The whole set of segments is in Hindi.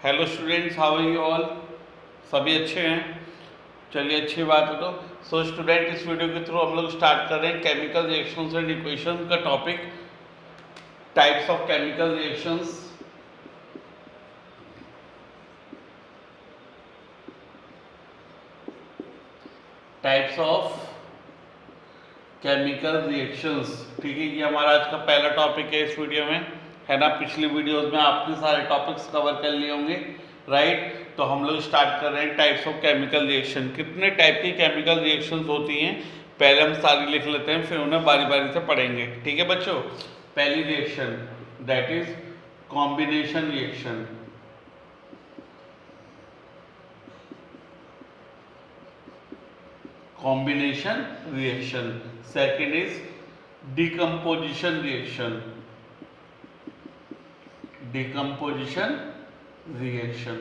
Hello students, how are you all. सभी अच्छे हैं। चलिए, अच्छी बात है। तो स्टूडेंट, इस वीडियो के थ्रू हम लोग स्टार्ट कर रहे हैं केमिकल रिएक्शंस एंड इक्वेशन का topic, types of chemical reactions. Types of chemical reactions, ठीक है। ये हमारा आज का पहला टॉपिक है इस वीडियो में, है ना। पिछली वीडियोस में आपने सारे टॉपिक्स कवर कर लिए होंगे, राइट। तो हम लोग स्टार्ट कर रहे हैं टाइप्स ऑफ केमिकल रिएक्शन। कितने टाइप की केमिकल रिएक्शंस होती हैं, पहले हम सारी लिख लेते हैं, फिर उन्हें बारी बारी से पढ़ेंगे, ठीक है बच्चों। पहली reaction that is combination reaction. Combination reaction. Second is decomposition reaction. Decomposition reaction,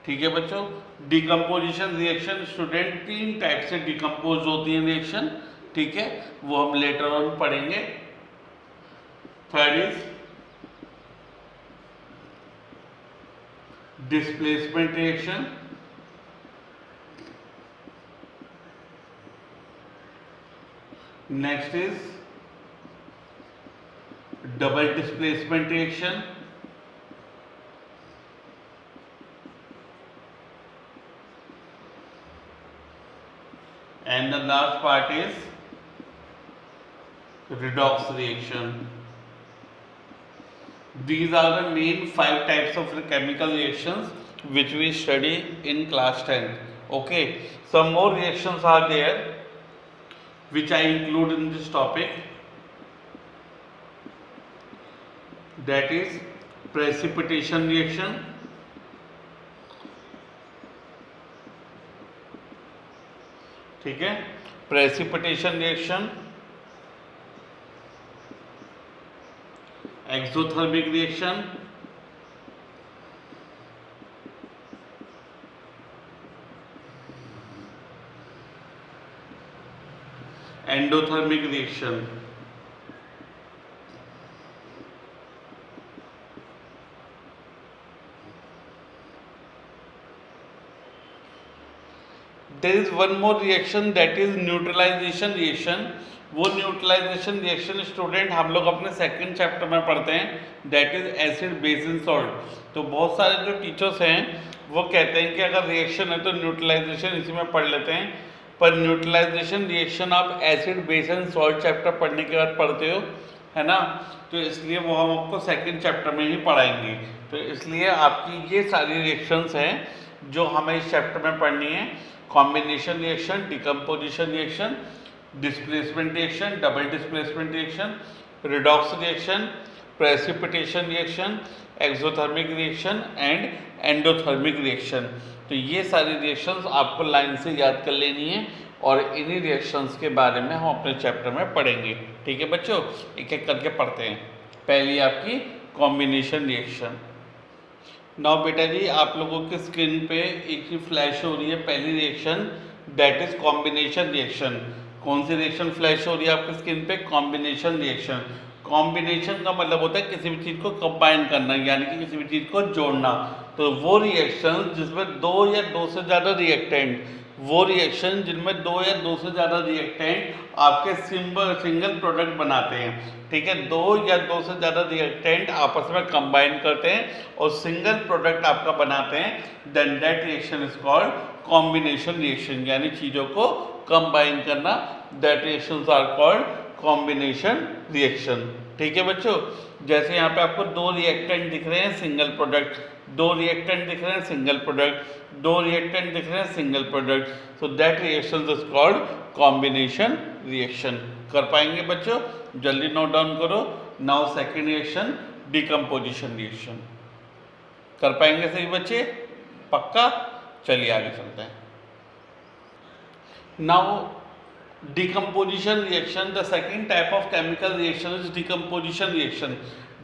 ठीक है बच्चों। डिकम्पोजिशन रिएक्शन स्टूडेंट, तीन टाइप से डिकम्पोज होती है रिएक्शन, ठीक है, वो हम लेटर ऑन पढ़ेंगे। Third is displacement reaction. Next is double displacement reaction. And the last part is redox reaction. These are the main 5 types of chemical reactions which we study in class 10. Okay, some more reactions are there which I include in this topic. That is precipitation reaction. ठीक है, precipitation reaction, exothermic reaction, endothermic reaction. There is one more reaction that is neutralisation reaction. वो न्यूट्रलाइजेशन रिएक्शन स्टूडेंट हम लोग अपने सेकंड चैप्टर में पढ़ते हैं, that is acid base and salt. तो बहुत सारे जो टीचर्स हैं वो कहते हैं कि अगर रिएक्शन है तो न्यूट्रलाइजेशन इसी में पढ़ लेते हैं, पर न्यूट्रलाइजेशन रिएक्शन आप acid base and salt chapter पढ़ने के बाद पढ़ते हो, है ना। तो इसलिए वो हम आपको सेकेंड चैप्टर में ही पढ़ाएंगे। तो इसलिए आपकी ये सारी रिएक्शंस हैं जो हमें इस चैप्टर में पढ़नी है। Combination reaction, decomposition reaction, displacement reaction, double displacement reaction, redox reaction, precipitation reaction, exothermic reaction and endothermic reaction. तो ये सारी रिएक्शंस आपको लाइन से याद कर लेनी है और इन्हीं रिएक्शंस के बारे में हम अपने चैप्टर में पढ़ेंगे, ठीक है बच्चों। एक एक करके पढ़ते हैं। पहली आपकी कॉम्बिनेशन रिएक्शन। नाउ बेटा जी, आप लोगों की स्क्रीन पे एक ही फ्लैश हो रही है पहली reaction, that is combination reaction. कौन सी रिएक्शन फ्लैश हो रही है आपकी स्क्रीन पे? Combination reaction. कॉम्बिनेशन का मतलब होता है किसी भी चीज़ को कंबाइन करना, यानी कि किसी भी चीज़ को जोड़ना। तो वो रिएक्शन जिसमें दो या दो से ज़्यादा रिएक्टेंट, वो रिएक्शन जिनमें दो या दो से ज़्यादा रिएक्टेंट आपके सिंगल प्रोडक्ट बनाते हैं, ठीक है। दो या दो से ज़्यादा रिएक्टेंट आपस में कंबाइन करते हैं और सिंगल प्रोडक्ट आपका बनाते हैं, then that reaction is called combination reaction, यानी चीज़ों को कंबाइन करना। That reactions are called combination reaction, ठीक है बच्चों। जैसे यहाँ पे आपको दो रिएक्टेंट दिख रहे हैं सिंगल प्रोडक्ट, दो रिएक्टेंट दिख रहे हैं सिंगल प्रोडक्ट, दो रिएक्टेंट दिख रहे हैं single product, so that reaction is called combination reaction. कर पाएंगे बच्चों? जल्दी नोट डाउन करो। Now second reaction, decomposition reaction. कर पाएंगे सही बच्चे? पक्का? चलिए आगे चलते हैं। Now decomposition reaction, the second type of chemical reaction is decomposition reaction.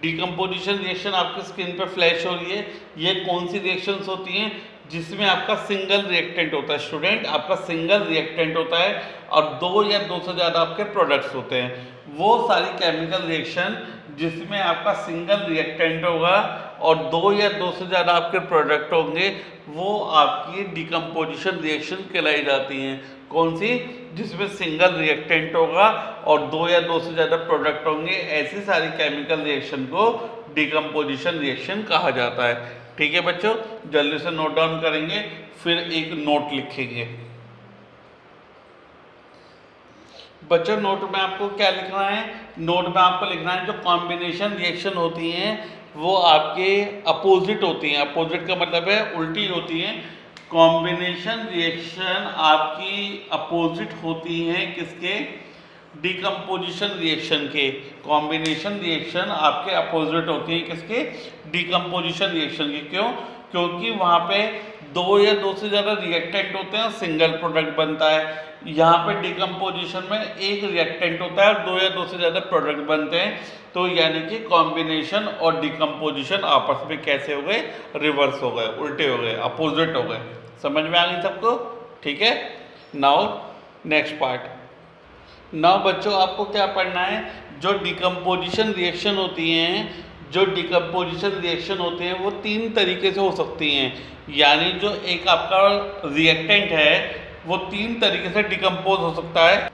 decomposition reaction आपकी स्क्रीन पे फ्लैश हो रही है। ये कौन सी रिएक्शंस होती हैं? जिसमें आपका सिंगल रिएक्टेंट होता है स्टूडेंट, आपका सिंगल रिएक्टेंट होता है और दो या दो से ज़्यादा आपके प्रोडक्ट्स होते हैं। वो सारी केमिकल रिएक्शन जिसमें आपका सिंगल रिएक्टेंट होगा और 2 या 2 से ज़्यादा आपके प्रोडक्ट होंगे, वो आपकी डिकम्पोजिशन रिएक्शन कहलाई जाती हैं। कौन सी? जिसमें सिंगल रिएक्टेंट होगा और 2 या 2 से ज़्यादा प्रोडक्ट होंगे, ऐसी सारी केमिकल रिएक्शन को डिकम्पोजिशन रिएक्शन कहा जाता है। ठीक है बच्चों, जल्दी से नोट डाउन करेंगे, फिर एक नोट लिखेंगे। बच्चों नोट में आपको क्या लिखना है? नोट में आपको लिखना है जो कॉम्बिनेशन रिएक्शन होती हैं वो आपके अपोजिट होती हैं। अपोजिट का मतलब है उल्टी होती हैं। कॉम्बिनेशन रिएक्शन आपकी अपोजिट होती हैं किसके? डिकम्पोजिशन रिएक्शन के। कॉम्बिनेशन रिएक्शन आपके अपोजिट होती है किसके? डिकम्पोजिशन रिएक्शन के। क्यों? क्योंकि वहाँ पे 2 या 2 से ज़्यादा रिएक्टेंट होते हैं, सिंगल प्रोडक्ट बनता है। यहाँ पे डिकम्पोजिशन में एक रिएक्टेंट होता है और 2 या 2 से ज़्यादा प्रोडक्ट बनते हैं। तो यानी कि कॉम्बिनेशन और डिकम्पोजिशन आपस में कैसे हो गए? रिवर्स हो गए, उल्टे हो गए, अपोजिट हो गए। समझ में आ गई सबको? ठीक है। Now next part. नाउ बच्चों आपको क्या पढ़ना है? जो डिकम्पोजिशन रिएक्शन होती हैं, जो डिकम्पोजिशन रिएक्शन होते हैं वो 3 तरीके से हो सकती हैं। यानी जो एक आपका रिएक्टेंट है वो 3 तरीके से डिकम्पोज हो सकता है।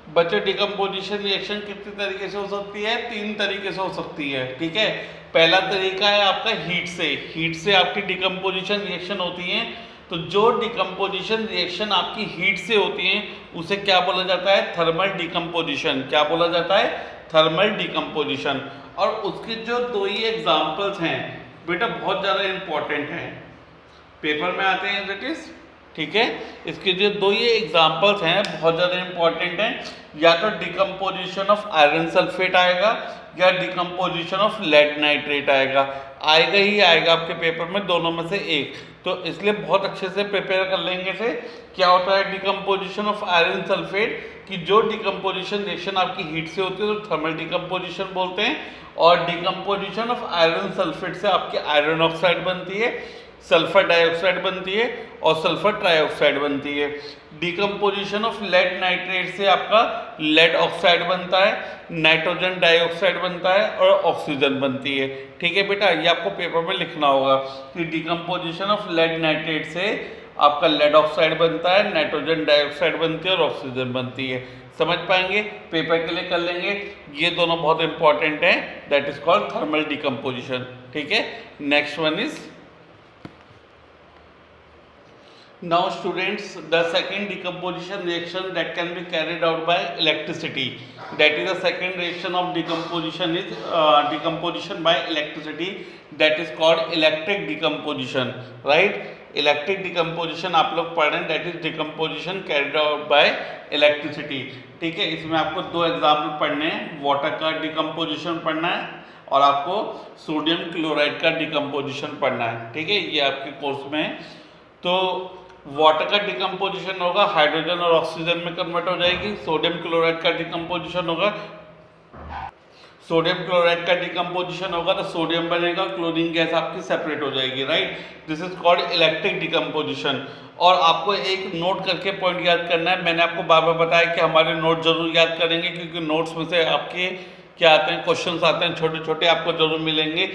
बच्चों डिकम्पोजिशन रिएक्शन कितने तरीके से हो सकती है? 3 तरीके से हो सकती है। ठीक है। पहला तरीका है आपका हीट से। हीट से आपकी डिकम्पोजिशन रिएक्शन होती है। तो जो डिकम्पोजिशन रिएक्शन आपकी हीट से होती है उसे क्या बोला जाता है? Thermal decomposition. क्या बोला जाता है? Thermal decomposition. और उसके जो 2 ही एग्जाम्पल्स हैं बेटा बहुत ज़्यादा इंपॉर्टेंट हैं, पेपर में आते हैं दैट इज। ठीक है। इसके जो 2 ही एग्जाम्पल्स हैं बहुत ज़्यादा इंपॉर्टेंट हैं। या तो डिकम्पोजिशन ऑफ आयरन सल्फेट आएगा या डिकम्पोजिशन ऑफ लेड नाइट्रेट आएगा। आएगा ही आएगा आपके पेपर में, दोनों में से एक। तो इसलिए बहुत अच्छे से प्रिपेयर कर लेंगे से क्या होता है डिकम्पोजिशन ऑफ आयरन सल्फेट, कि जो डिकम्पोजिशन रिएक्शन आपकी हीट से होती है तो थर्मल डिकम्पोजिशन बोलते हैं। और डिकम्पोजिशन ऑफ आयरन सल्फेट से आपकी आयरन ऑक्साइड बनती है, सल्फर डाइऑक्साइड बनती है और सल्फर ट्राइऑक्साइड बनती है। डिकम्पोजिशन ऑफ लेड नाइट्रेट से आपका लेड ऑक्साइड बनता है, नाइट्रोजन डाइऑक्साइड बनता है और ऑक्सीजन बनती है। ठीक है बेटा, ये आपको पेपर में लिखना होगा कि डिकम्पोजिशन ऑफ लेड नाइट्रेट से आपका लेड ऑक्साइड बनता है, नाइट्रोजन डाइऑक्साइड बनती है और ऑक्सीजन बनती है। समझ पाएंगे? पेपर के लिए कर लेंगे। ये दोनों बहुत इंपॉर्टेंट हैं, that is called thermal decomposition. ठीक है। Next one is now students the second decomposition reaction that can be carried out by electricity, that is the second reaction of decomposition is decomposition by electricity, that is called electric decomposition, right? Electric decomposition आप लोग पढ़ रहे हैं, that is decomposition carried out by electricity. ठीक है। इसमें आपको 2 एग्जाम्पल पढ़ने हैं, वाटर का डिकम्पोजिशन पढ़ना है और आपको सोडियम क्लोराइड का डिकम्पोजिशन पढ़ना है। ठीक है, ये आपके कोर्स में है। तो वाटर का डिकम्पोजिशन होगा, हाइड्रोजन और ऑक्सीजन में कन्वर्ट हो जाएगी। सोडियम क्लोराइड का डिकम्पोजिशन होगा, सोडियम क्लोराइड का डिकम्पोजिशन होगा तो सोडियम बनेगा, क्लोरीन गैस आपकी सेपरेट हो जाएगी, right. This is called electric decomposition. और आपको एक नोट करके पॉइंट याद करना है। मैंने आपको बार बार बताया कि हमारे नोट जरूर याद करेंगे, क्योंकि नोट्स में से आपके क्या आते हैं, क्वेश्चंस आते हैं छोटे छोटे, आपको जरूर मिलेंगे।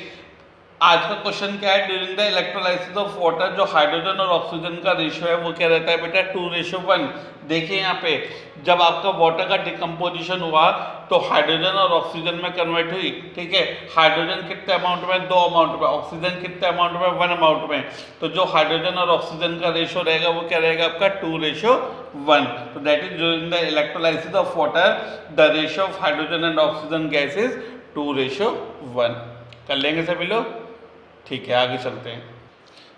आज का क्वेश्चन क्या है? During the electrolysis of water जो हाइड्रोजन और ऑक्सीजन का रेशियो है वो क्या रहता है बेटा? 2:1। देखिए यहाँ पे जब आपका वाटर का डिकम्पोजिशन हुआ तो हाइड्रोजन और ऑक्सीजन में कन्वर्ट हुई। ठीक है। हाइड्रोजन कितने अमाउंट में? 2 अमाउंट में। ऑक्सीजन कितने अमाउंट में? 1 अमाउंट में। तो जो हाइड्रोजन और ऑक्सीजन का रेशियो रहेगा वो क्या रहेगा आपका? 2:1। तो that is during the electrolysis of water the ratio of hydrogen and oxygen gas is 2:1। कर लेंगे सभी लोग? ठीक है, आगे चलते हैं।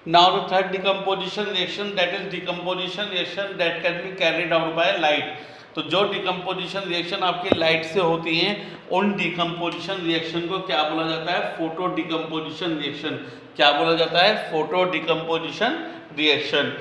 Now the third decomposition reaction, that is decomposition reaction that can be carried out by light. तो जो डिकम्पोजिशन रिएक्शन आपकी लाइट से होती हैं उन डिकम्पोजिशन रिएक्शन को क्या बोला जाता है? Photo decomposition reaction. क्या बोला जाता है? Photo decomposition reaction.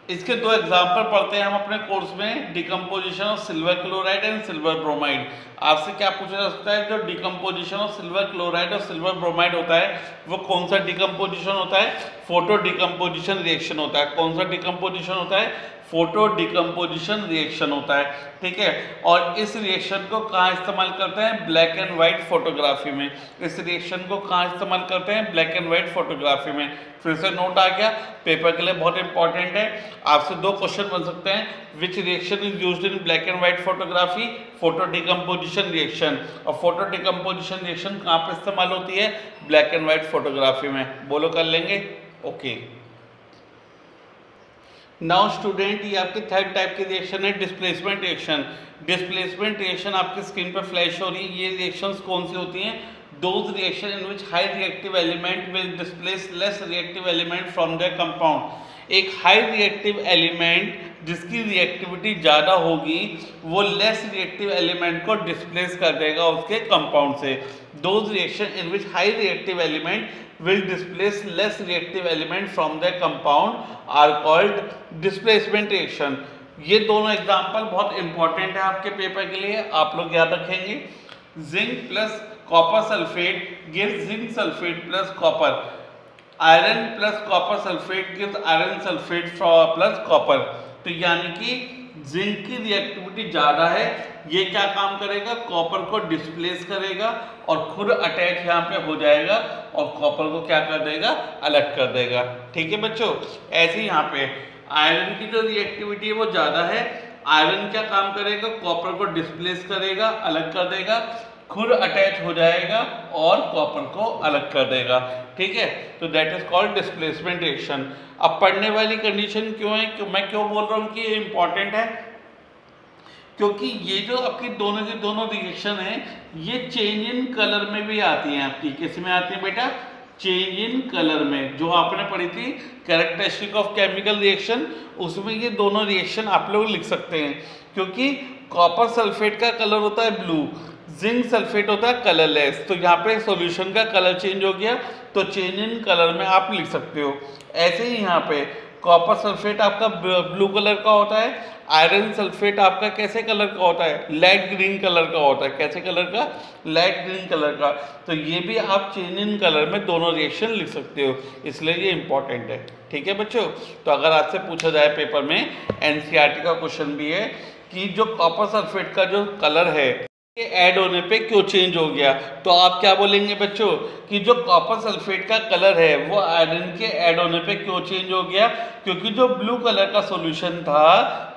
इसके 2 एग्जाम्पल पढ़ते हैं हम अपने कोर्स में, decomposition of silver chloride and silver bromide. आपसे क्या पूछा जा सकता है? जो डिकम्पोजिशन ऑफ सिल्वर क्लोराइड और सिल्वर ब्रोमाइड होता है वो कौन सा डिकम्पोजिशन होता है? फोटो डिकम्पोजिशन रिएक्शन होता है। कौन सा डिकम्पोजिशन होता है? फोटो डिकम्पोजिशन रिएक्शन होता है, ठीक है। और इस रिएक्शन को कहाँ इस्तेमाल करते हैं? ब्लैक एंड व्हाइट फोटोग्राफी में। इस रिएक्शन को कहाँ इस्तेमाल करते हैं? ब्लैक एंड व्हाइट फोटोग्राफी में। फिर से नोट आ गया, पेपर के लिए बहुत इंपॉर्टेंट है। आपसे दो क्वेश्चन बन सकते हैं, which reaction is used in black and white photography? Photo decomposition reaction. और फोटो डिकम्पोजिशन रिएक्शन कहाँ पर इस्तेमाल होती है? ब्लैक एंड व्हाइट फोटोग्राफी में। बोलो कर लेंगे, ओके। नाउ स्टूडेंट, ये आपके थर्ड टाइप की रिएक्शन है डिस्प्लेसमेंट रिएक्शन। डिस्प्लेसमेंट रिएक्शन आपकी स्क्रीन पर फ्लैश हो रही है। ये रिएक्शंस कौन सी होती हैं? Those reaction in which high reactive element will displace less reactive element from there compound. एक हाई रिएक्टिव एलिमेंट जिसकी रिएक्टिविटी ज़्यादा होगी वो लेस रिएक्टिव एलिमेंट को डिस्प्लेस कर देगा उसके कंपाउंड से। Those reaction in which high reactive element will displace less reactive element from their compound are called displacement reaction। ये दोनों एग्जाम्पल बहुत इंपॉर्टेंट है आपके पेपर के लिए, आप लोग याद रखेंगे। Zinc plus copper sulphate gives zinc sulphate plus copper. Iron plus copper sulphate gives iron sulphate plus copper. तो यानी कि जिंक की रिएक्टिविटी ज़्यादा है, ये क्या काम करेगा? कॉपर को डिस्प्लेस करेगा और खुद अटैच यहाँ पे हो जाएगा और कॉपर को क्या कर देगा? अलग कर देगा, ठीक है बच्चों। ऐसे यहाँ पे आयरन की जो रिएक्टिविटी है वो ज़्यादा है, आयरन क्या काम करेगा? कॉपर को डिस्प्लेस करेगा, अलग कर देगा, खुद अटैच हो जाएगा और कॉपर को अलग कर देगा, ठीक है। तो that is called displacement reaction. अब पढ़ने वाली कंडीशन क्यों है, मैं क्यों बोल रहा हूँ कि ये इंपॉर्टेंट है? क्योंकि ये जो आपकी दोनों की दोनों रिएक्शन है ये चेंज इन कलर में भी आती हैं। आपकी किस में आती है बेटा? चेंज इन कलर में। जो आपने पढ़ी थी कैरेक्टरिस्टिक ऑफ केमिकल रिएक्शन, उसमें ये दोनों रिएक्शन आप लोग लिख सकते हैं। क्योंकि कॉपर सल्फेट का कलर होता है ब्लू, जिंक सल्फेट होता है कलरलेस। तो यहाँ पे सॉल्यूशन का कलर चेंज हो गया, तो चेंज इन कलर में आप लिख सकते हो। ऐसे ही यहाँ पे कॉपर सल्फेट आपका ब्लू कलर का होता है, आयरन सल्फेट आपका कैसे कलर का होता है? लाइट ग्रीन कलर का होता है। कैसे कलर का? लाइट ग्रीन कलर का। तो ये भी आप चेंज इन कलर में दोनों रिएक्शन लिख सकते हो, इसलिए ये इंपॉर्टेंट है, ठीक है बच्चों। तो अगर आपसे पूछा जाए पेपर में, एनसीईआरटी का क्वेश्चन भी है कि जो कॉपर सल्फेट का जो कलर है ऐड होने पे क्यों चेंज हो गया, तो आप क्या बोलेंगे बच्चों कि जो कॉपर सल्फेट का कलर है वो आयरन के ऐड होने पे क्यों चेंज हो गया? क्योंकि जो ब्लू कलर का सॉल्यूशन था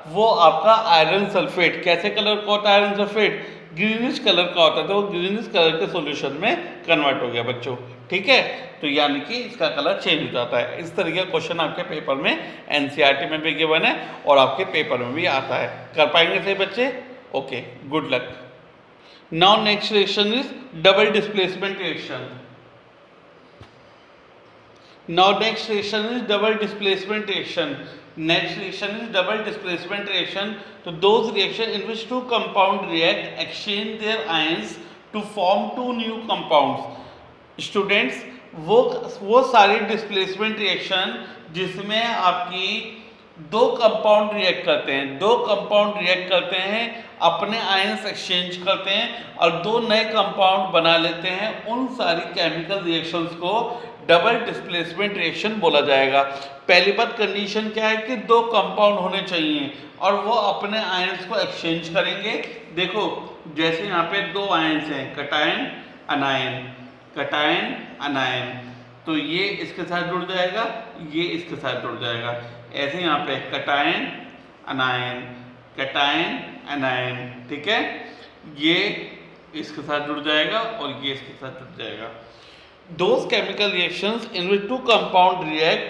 वो आपका आयरन सल्फेट, कैसे कलर का होता है आयरन सल्फेट? ग्रीनिश कलर का होता है, तो वो ग्रीनिश कलर के सॉल्यूशन में कन्वर्ट हो गया बच्चों, ठीक है। तो यानी कि इसका कलर चेंज हो जाता है। इस तरीके का क्वेश्चन आपके पेपर में एनसीईआरटी में भी गिवन है और आपके पेपर में भी आता है। कर पाएंगे सही बच्चे? Okay, good luck. Now next reaction is double displacement reaction. Now next reaction is double displacement reaction. Next reaction is double displacement reaction. So those reaction in which two compound react, exchange their ions to form two new compounds. Students, वो सारी डिस्प्लेसमेंट रिएक्शन जिसमें आपकी दो कंपाउंड रिएक्ट करते हैं, दो कंपाउंड रिएक्ट करते हैं, अपने आयंस एक्सचेंज करते हैं और दो नए कंपाउंड बना लेते हैं, उन सारी केमिकल रिएक्शंस को डबल डिस्प्लेसमेंट रिएक्शन बोला जाएगा। पहली बात कंडीशन क्या है कि दो कंपाउंड होने चाहिए और वो अपने आयंस को एक्सचेंज करेंगे। देखो जैसे यहाँ पे दो आयंस हैं, कटायन अनायन, कटायन अनायन, तो ये इसके साथ जुड़ जाएगा, ये इसके साथ जुड़ जाएगा। ऐसे यहाँ पे कटायन अनायन, कटायन अनायन, ठीक है, ये इसके साथ जुड़ जाएगा और ये इसके साथ जुड़ जाएगा। Those chemical reactions in which two compounds react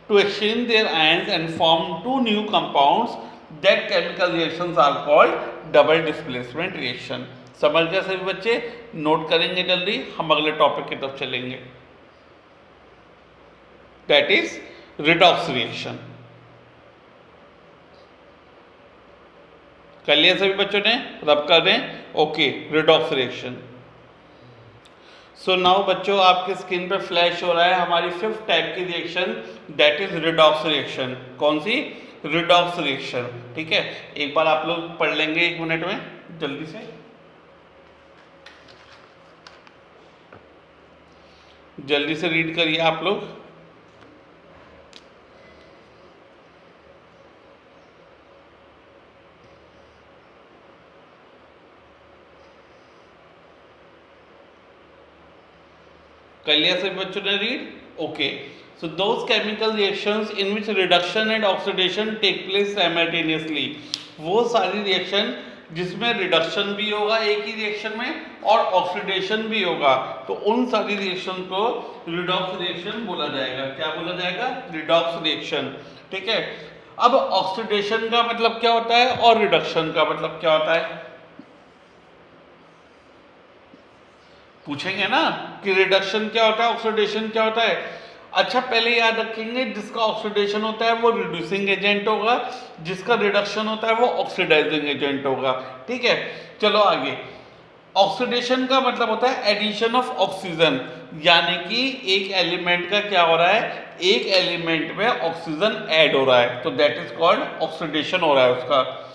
to exchange their ions and form two new compounds, that chemical reactions are called double displacement reaction। समझ गए सभी बच्चे? नोट करेंगे जल्दी, हम अगले टॉपिक की तरफ चलेंगे। That is redox reaction। कर लिया सभी बच्चों ने? रब कर दें। Okay, redox reaction. So now बच्चों आपके स्क्रीन पे फ्लैश हो रहा है हमारी फिफ्थ टाइप की reaction, that is redox reaction. कौन सी? रिडॉक्स रिएक्शन, ठीक है। एक बार आप लोग पढ़ लेंगे 1 मिनट में जल्दी से। जल्दी से रीड करिए आप लोग। कर लिया सभी बच्चों ने read? Okay, so those chemical reactions in which reduction and oxidation take place simultaneously, वो सारी रिएक्शन जिसमें रिडक्शन भी होगा एक ही रिएक्शन में और ऑक्सीडेशन भी होगा, तो उन सारी रिएक्शन को रिडॉक्स रिएक्शन बोला जाएगा। क्या बोला जाएगा? Redox reaction. ठीक है, अब ऑक्सीडेशन का मतलब क्या होता है और रिडक्शन का मतलब क्या होता है? पूछेंगे ना कि रिडक्शन क्या होता है, ऑक्सीडेशन क्या होता है। अच्छा, पहले याद रखेंगे जिसका ऑक्सीडेशन होता है वो रिड्यूसिंग एजेंट होगा, जिसका रिडक्शन होता है वो ऑक्सीडाइजिंग एजेंट होगा। ठीक है, चलो आगे। ऑक्सीडेशन का मतलब होता है एडिशन ऑफ ऑक्सीजन, यानी कि एक एलिमेंट का क्या हो रहा है, एक एलिमेंट में ऑक्सीजन ऐड हो रहा है, तो दैट इज कॉल्ड ऑक्सीडेशन हो रहा है उसका।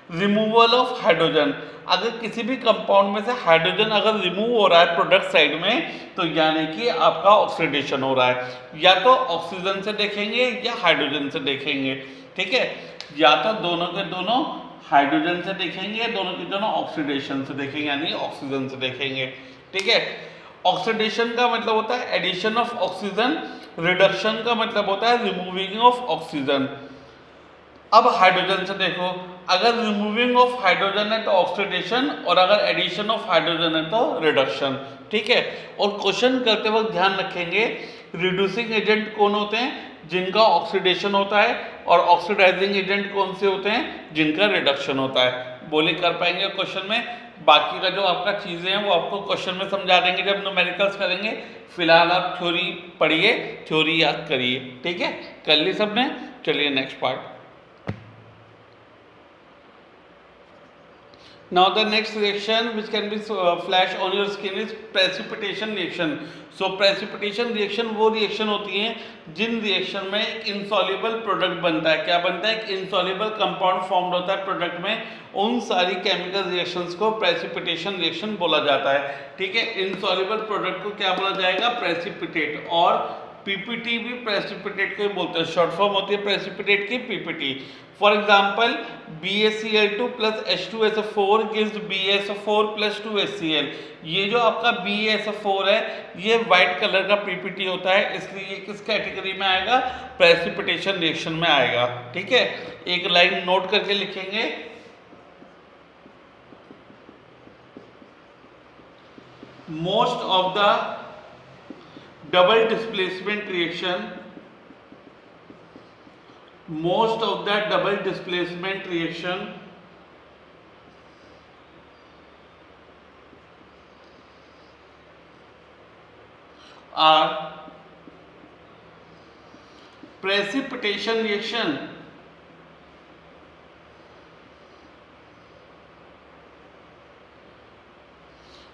रिमूवल ऑफ हाइड्रोजन, अगर किसी भी कंपाउंड में से हाइड्रोजन अगर रिमूव हो रहा है प्रोडक्ट साइड में, तो यानी कि आपका ऑक्सीडेशन हो रहा है। या तो ऑक्सीजन से देखेंगे या हाइड्रोजन से देखेंगे। ठीक है, या तो दोनों के दोनों हाइड्रोजन से देखेंगे, दोनों के दोनों ऑक्सीडेशन से देखेंगे, यानी ऑक्सीजन से देखेंगे। ठीक है, ऑक्सीडेशन का मतलब होता है एडिशन ऑफ ऑक्सीजन, रिडक्शन का मतलब होता है रिमूविंग ऑफ ऑक्सीजन। अब हाइड्रोजन से देखो, अगर रिमूविंग ऑफ हाइड्रोजन है तो ऑक्सीडेशन, और अगर एडिशन ऑफ हाइड्रोजन है तो रिडक्शन। ठीक है, और क्वेश्चन करते वक्त ध्यान रखेंगे रिड्यूसिंग एजेंट कौन होते हैं, जिनका ऑक्सीडेशन होता है, और ऑक्सीडाइजिंग एजेंट कौन से होते हैं, जिनका रिडक्शन होता है। बोले कर पाएंगे क्वेश्चन में? बाकी का जो आपका चीज़ें हैं वो आपको क्वेश्चन में समझा देंगे जब न्यूमेरिकल्स करेंगे। फिलहाल आप थ्योरी पढ़िए, थ्योरी याद करिए। ठीक है, कर ली सबने? चलिए next part. Now the next reaction which can be flashed on your skin is precipitation reaction. So precipitation reaction वो रिएक्शन होती हैं जिन रिएक्शन में एक insoluble प्रोडक्ट बनता है। क्या बनता है? एक insoluble कंपाउंड फॉर्म्ड होता है प्रोडक्ट में। उन सारी केमिकल रिएक्शंस को प्रेसिपिटेशन रिएक्शन बोला जाता है। ठीक है, insoluble प्रोडक्ट को क्या बोला जाएगा? प्रेसिपिटेट। और पीपीटी भी प्रेसिपिटेट को ही बोलते हैं, शॉर्ट फॉर्म होती है प्रेसिपिटेट की PPT. For example BaCl2 plus H2SO4 gives BaSO4 plus 2HCl। ये जो आपका BaSO4 है ये व्हाइट कलर का पीपीटी होता है, इसलिए ये किस कैटेगरी में आएगा? प्रेसिपिटेशन रिएक्शन में आएगा। ठीक है, एक लाइन नोट करके लिखेंगे, most of the double displacement reaction, most of the double displacement reaction are precipitation reaction,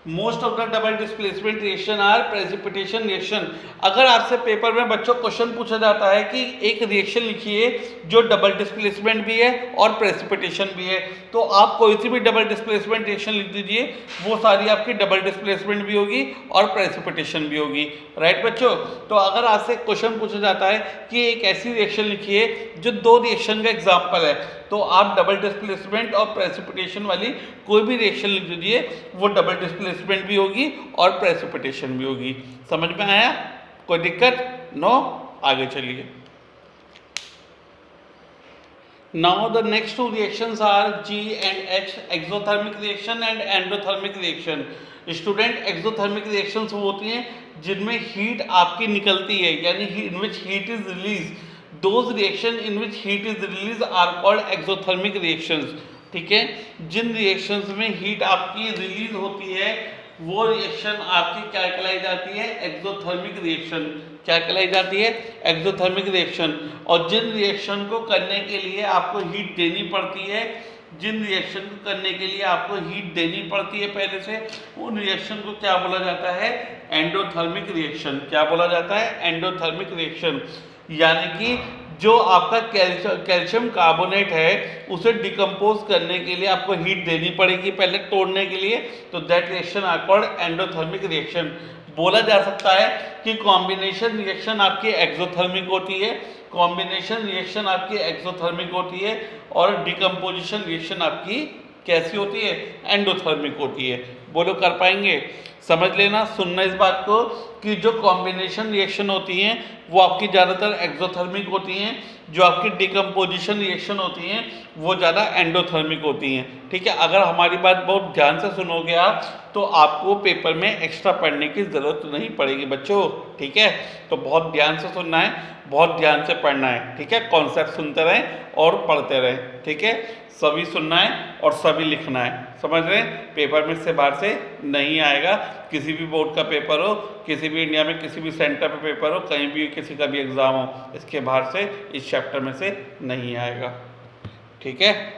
most of the double displacement reaction are precipitation reaction. अगर आपसे पेपर में बच्चों क्वेश्चन पूछा जाता है कि एक रिएक्शन लिखिए जो डबल डिस्प्लेसमेंट भी है और प्रेसिपिटेशन भी है, तो आप कोई सी भी डबल डिस्प्लेसमेंट रिएक्शन लिख दीजिए, वो सारी आपकी डबल डिस्प्लेसमेंट भी होगी और प्रेसिपिटेशन भी होगी। राइट बच्चों? तो अगर आपसे क्वेश्चन पूछा जाता है कि एक ऐसी रिएक्शन लिखिए जो दो रिएक्शन का एग्जाम्पल है, तो आप डबल डिस्प्लेसमेंट और प्रेसिपिटेशन वाली कोई भी रिएक्शन लिख दीजिए, वो डबल डिस्प्लेसमेंट भी होगी और प्रेसिपिटेशन भी होगी। समझ में आया? कोई दिक्कत? नो? आगे चलिए। Now the next two reactions are G and H, exothermic reaction and endothermic reaction. Student, exothermic reactions वो होती हैं जिनमें हीट आपकी निकलती है, यानी in which heat is release. Those reaction in which heat is released are called exothermic reactions। ठीक है, जिन रिएक्शंस में हीट आपकी रिलीज होती है वो रिएक्शन आपकी क्या कहलाई जाती है? Exothermic reaction. क्या कहलाई जाती है? Exothermic reaction. और जिन रिएक्शन को करने के लिए आपको हीट देनी पड़ती है, जिन रिएक्शन को करने के लिए आपको हीट देनी पड़ती है पहले से, उन रिएक्शन को क्या बोला जाता है? Endothermic reaction. क्या बोला जाता है? Endothermic reaction. यानी कि जो आपका कैल्शियम कार्बोनेट है उसे डिकम्पोज करने के लिए आपको हीट देनी पड़ेगी पहले तोड़ने के लिए, तो that reaction are called endothermic reaction. बोला जा सकता है कि कॉम्बिनेशन रिएक्शन आपकी एक्सोथर्मिक होती है, कॉम्बिनेशन रिएक्शन आपकी एक्सोथर्मिक होती है, और डिकम्पोजिशन रिएक्शन आपकी कैसी होती है, एंडोथर्मिक होती है। बोलो कर पाएंगे? समझ लेना, सुनना इस बात को कि जो कॉम्बिनेशन रिएक्शन होती हैं वो आपकी ज़्यादातर एक्सोथर्मिक होती हैं, जो आपकी डिकम्पोजिशन रिएक्शन होती हैं वो ज़्यादा एंडोथर्मिक होती हैं। ठीक है, अगर हमारी बात बहुत ध्यान से सुनोगे आप तो आपको पेपर में एक्स्ट्रा पढ़ने की ज़रूरत नहीं पड़ेगी बच्चों। ठीक है, तो बहुत ध्यान से सुनना है, बहुत ध्यान से पढ़ना है। ठीक है, कॉन्सेप्ट सुनते रहें और पढ़ते रहें। ठीक है, सभी सुनना है और सभी लिखना है। समझ रहे हैं? पेपर में से बाहर से नहीं आएगा। किसी भी बोर्ड का पेपर हो, किसी भी इंडिया में किसी भी सेंटर पे पेपर हो, कहीं भी किसी का भी एग्ज़ाम हो, इसके बाहर से इस चैप्टर में से नहीं आएगा। ठीक है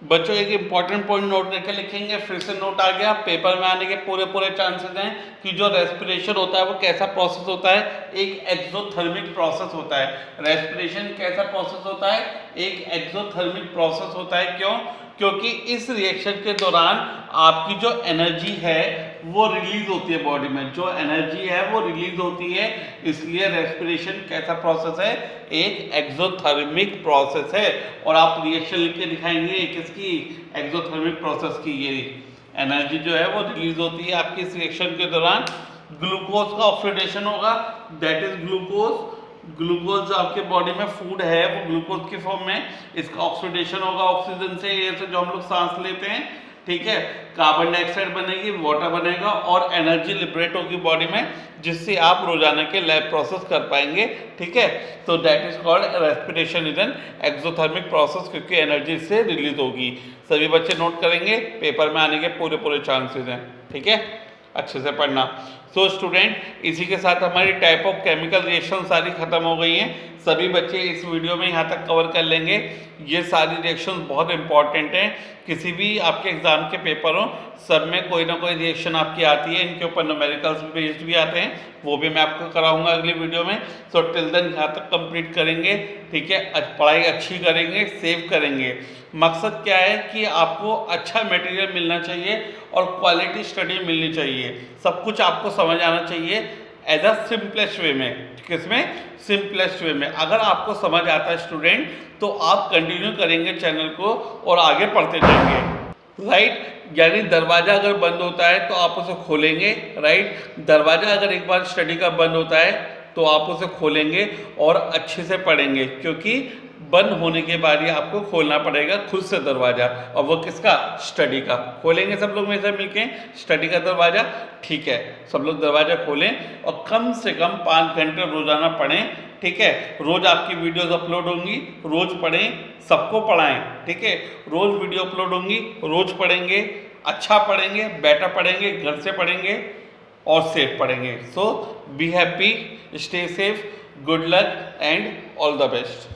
बच्चों, एक इंपॉर्टेंट पॉइंट नोट करके लिखेंगे। फिर से नोट आ गया, पेपर में आने के पूरे चांसेस हैं कि जो रेस्पिरेशन होता है वो कैसा प्रोसेस होता है, एक एक्सोथर्मिक प्रोसेस होता है। रेस्पिरेशन कैसा प्रोसेस होता है, एक एक्सोथर्मिक प्रोसेस होता है। क्यों? क्योंकि इस रिएक्शन के दौरान आपकी जो एनर्जी है वो रिलीज होती है बॉडी में, जो एनर्जी है वो रिलीज होती है, इसलिए रेस्पिरेशन कैसा प्रोसेस है, एक एक्सोथर्मिक प्रोसेस है। और आप रिएक्शन लिख के दिखाएंगे किसकी, एक्सोथर्मिक प्रोसेस की। ये एनर्जी जो है वो रिलीज होती है आपकी इस रिएक्शन के दौरान। ग्लूकोज का ऑक्सीडेशन होगा, दैट इज ग्लूकोज। ग्लूकोज जो आपके बॉडी में फूड है वो ग्लूकोज की फॉर्म में, इसका ऑक्सीडेशन होगा ऑक्सीजन से, एयर से जो हम लोग सांस लेते हैं। ठीक है, कार्बन डाइऑक्साइड बनेगी, वाटर बनेगा और एनर्जी लिबरेट होगी बॉडी में, जिससे आप रोजाना के लैब प्रोसेस कर पाएंगे। ठीक है, तो that is called respiration is an exothermic process, क्योंकि एनर्जी से रिलीज होगी। सभी बच्चे नोट करेंगे, पेपर में आने के पूरे चांसेस हैं। ठीक है, अच्छे से पढ़ना। सो स्टूडेंट, इसी के साथ हमारी टाइप ऑफ केमिकल रिएक्शन सारी खत्म हो गई हैं। सभी बच्चे इस वीडियो में यहाँ तक कवर कर लेंगे। ये सारी रिएक्शन बहुत इंपॉर्टेंट हैं, किसी भी आपके एग्जाम के पेपर हो सब में कोई ना कोई रिएक्शन आपकी आती है। इनके ऊपर न्यूमेरिकल्स बेस्ड भी आते हैं, वो भी मैं आपको कराऊंगा अगली वीडियो में। सो टिल देन यहाँ तक कंप्लीट करेंगे। ठीक है, पढ़ाई अच्छी करेंगे, सेव करेंगे। मकसद क्या है कि आपको अच्छा मटेरियल मिलना चाहिए और क्वालिटी स्टडी मिलनी चाहिए। सब कुछ आपको समझ आना चाहिए एज अ सिंपलेस्ट वे में। किसमें? सिंपलेस्ट वे में। अगर आपको समझ आता है स्टूडेंट तो आप कंटिन्यू करेंगे चैनल को और आगे पढ़ते जाएंगे। राइट, यानी दरवाज़ा अगर बंद होता है तो आप उसे खोलेंगे। राइट, दरवाज़ा अगर एक बार स्टडी का बंद होता है तो आप उसे खोलेंगे और अच्छे से पढ़ेंगे, क्योंकि बंद होने के बाद ही आपको खोलना पड़ेगा खुद से दरवाज़ा। और वो किसका? स्टडी का। खोलेंगे सब लोग मेरे साथ मिलके स्टडी का दरवाज़ा। ठीक है, सब लोग दरवाज़ा खोलें और कम से कम 5 घंटे रोज़ाना पढ़ें। ठीक है, रोज़ आपकी वीडियोस अपलोड होंगी, रोज़ पढ़ें, सबको पढ़ाएं। ठीक है, रोज़ वीडियो अपलोड होंगी, रोज़ पढ़ेंगे, अच्छा पढ़ेंगे, बेटर पढ़ेंगे, घर से पढ़ेंगे और सेफ पढ़ेंगे। So be happy, stay safe, good luck and all the best.